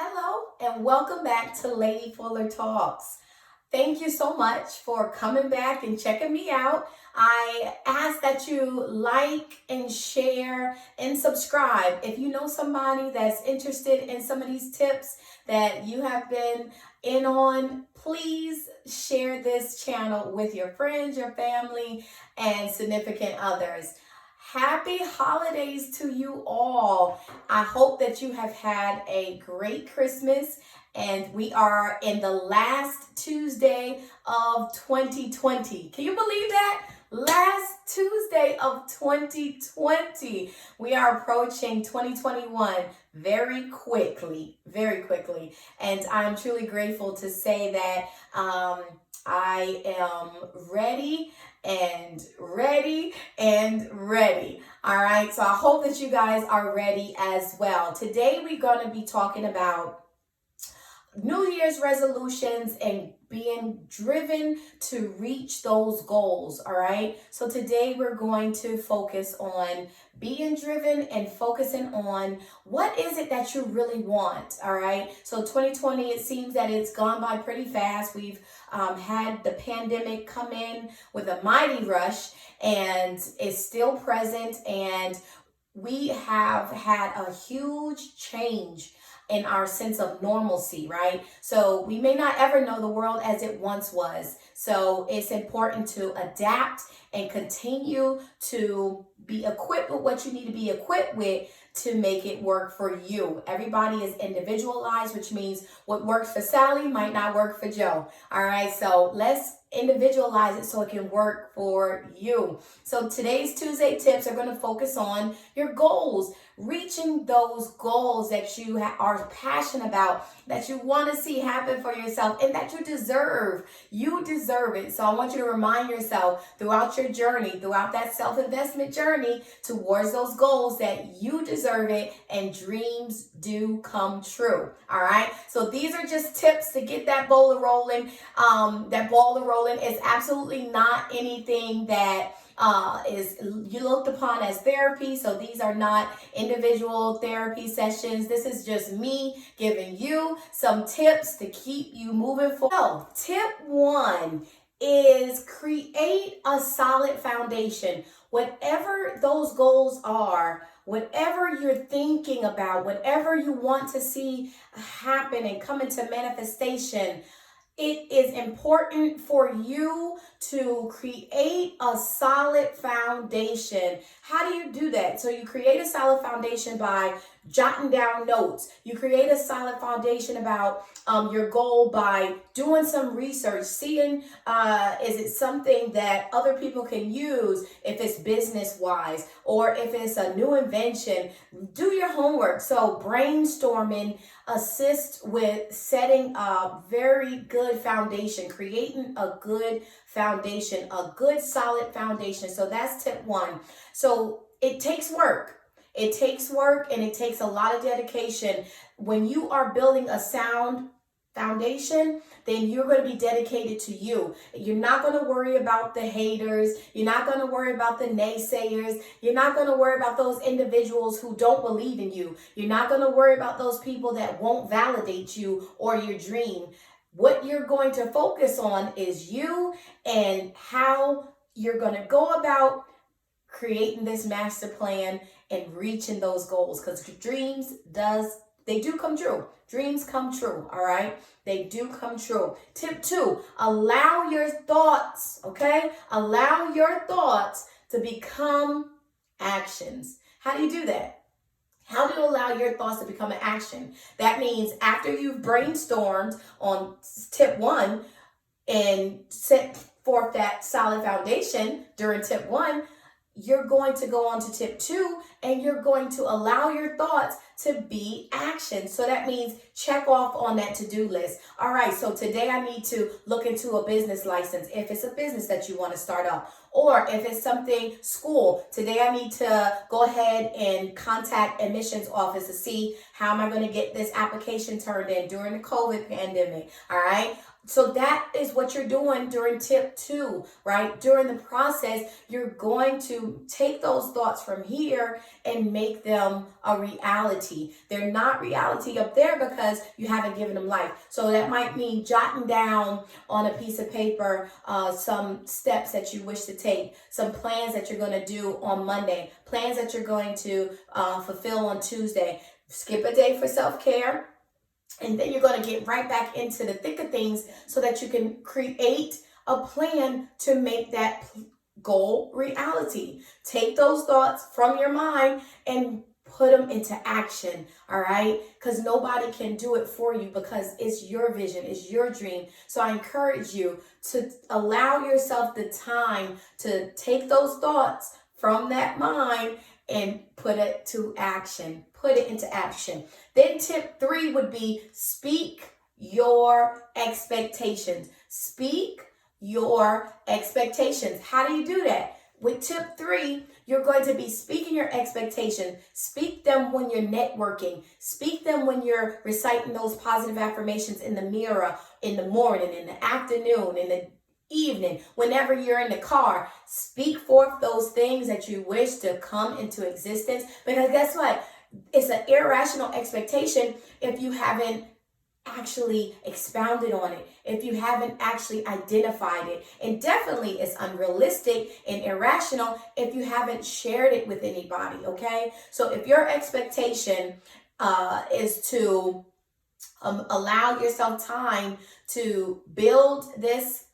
Hello and welcome back to Lady Fuller Talks. Thank you so much for coming back and checking me out. I ask that you like and share and subscribe. If you know somebody that's interested in some of these tips that you have been in on, please share this channel with your friends, your family, and significant others. Happy holidays to you all. I hope that you have had a great Christmas and we are in the last Tuesday of 2020. Can you believe that? Last Tuesday of 2020. We are approaching 2021 very quickly, very quickly. And I'm truly grateful to say that I am ready and ready and ready. All right, so I hope that you guys are ready as well. Today we're going to be talking about New Year's resolutions and being driven to reach those goals. All right. So today we're going to focus on being driven and focusing on what is it that you really want. All right. So 2020, it seems that it's gone by pretty fast. We've had the pandemic come in with a mighty rush and it's still present. And we have had a huge change in our sense of normalcy, right? So we may not ever know the world as it once was. So it's important to adapt and continue to be equipped with what you need to be equipped with to make it work for you. Everybody is individualized, which means what works for Sally might not work for Joe. All right, so let's individualize it so it can work for you. So today's Tuesday tips are going to focus on your goals, reaching those goals that you are passionate about, that you want to see happen for yourself and that you deserve. You deserve it. So I want you to remind yourself throughout your journey, throughout that self-investment journey towards those goals, that you deserve it and dreams do come true. All right. So these are just tips to get that ball rolling. Is absolutely not anything that is you looked upon as therapy. So these are not individual therapy sessions. This is just me giving you some tips to keep you moving forward. So, tip one is create a solid foundation. Whatever those goals are, whatever you're thinking about, whatever you want to see happen and come into manifestation, it is important for you to create a solid foundation. How do you do that? So you create a solid foundation by jotting down notes. You create a solid foundation about your goal by doing some research, seeing is it something that other people can use if it's business wise or if it's a new invention. Do your homework. So brainstorming assists with setting a very good foundation, creating a good foundation, a good solid foundation. So that's tip one. So it takes work. It takes work and it takes a lot of dedication. When you are building a sound foundation, then you're going to be dedicated to you. You're not going to worry about the haters. You're not going to worry about the naysayers. You're not going to worry about those individuals who don't believe in you. You're not going to worry about those people that won't validate you or your dream. What you're going to focus on is you and how you're going to go about creating this master plan and reaching those goals, because they do come true. Dreams come true. All right. They do come true. Tip two, allow your thoughts. Okay. Allow your thoughts to become actions. How do you do that? How do you allow your thoughts to become an action? That means after you've brainstormed on tip one and set forth that solid foundation during tip one, you're going to go on to tip two and you're going to allow your thoughts to be action. So that means check off on that to-do list. All right, so today I need to look into a business license if it's a business that you want to start up. Or if it's something school, today I need to go ahead and contact admissions office to see how am I going to get this application turned in during the COVID pandemic. All right. So that is what you're doing during tip 2, right? During the process, you're going to take those thoughts from here and make them a reality. They're not reality up there because you haven't given them life. So that might mean jotting down on a piece of paper some steps that you wish to take, some plans that you're going to do on Monday, plans that you're going to fulfill on Tuesday. Skip a day for self-care. And then you're going to get right back into the thick of things so that you can create a plan to make that goal reality. Take those thoughts from your mind and put them into action, all right? Because nobody can do it for you because it's your vision, it's your dream. So I encourage you to allow yourself the time to take those thoughts from that mind and put it to action. Put it into action. Then tip 3 would be speak your expectations. Speak your expectations. How do you do that? With tip 3, you're going to be speaking your expectations. Speak them when you're networking. Speak them when you're reciting those positive affirmations in the mirror, in the morning, in the afternoon, in the evening, whenever you're in the car. Speak forth those things that you wish to come into existence, because guess what? It's an irrational expectation if you haven't actually expounded on it, if you haven't actually identified it. And definitely it's unrealistic and irrational if you haven't shared it with anybody, okay? So if your expectation is to allow yourself time to build this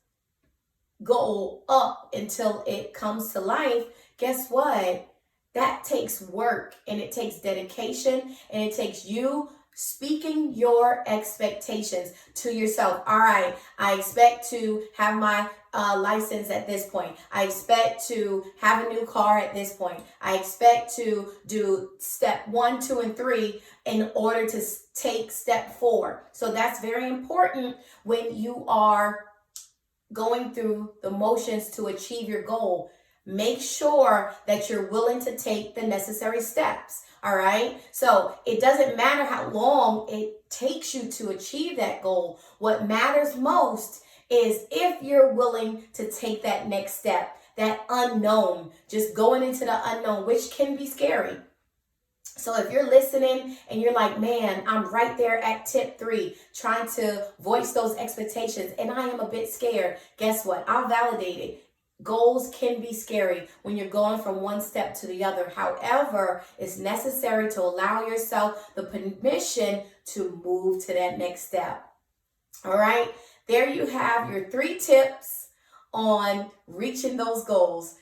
goal up until it comes to life, guess what? That takes work, and it takes dedication, and it takes you speaking your expectations to yourself. All right, I expect to have my license at this point. I expect to have a new car at this point. I expect to do step 1, 2, and 3 in order to take step 4. So that's very important when you are going through the motions to achieve your goal. Make sure that you're willing to take the necessary steps. All right. So it doesn't matter how long it takes you to achieve that goal. What matters most is if you're willing to take that next step, that unknown, just going into the unknown, which can be scary. So if you're listening and you're like, man, I'm right there at tip 3, trying to voice those expectations, and I am a bit scared, guess what? I'll validate it. Goals can be scary when you're going from one step to the other. However, it's necessary to allow yourself the permission to move to that next step. All right, there you have your 3 tips on reaching those goals.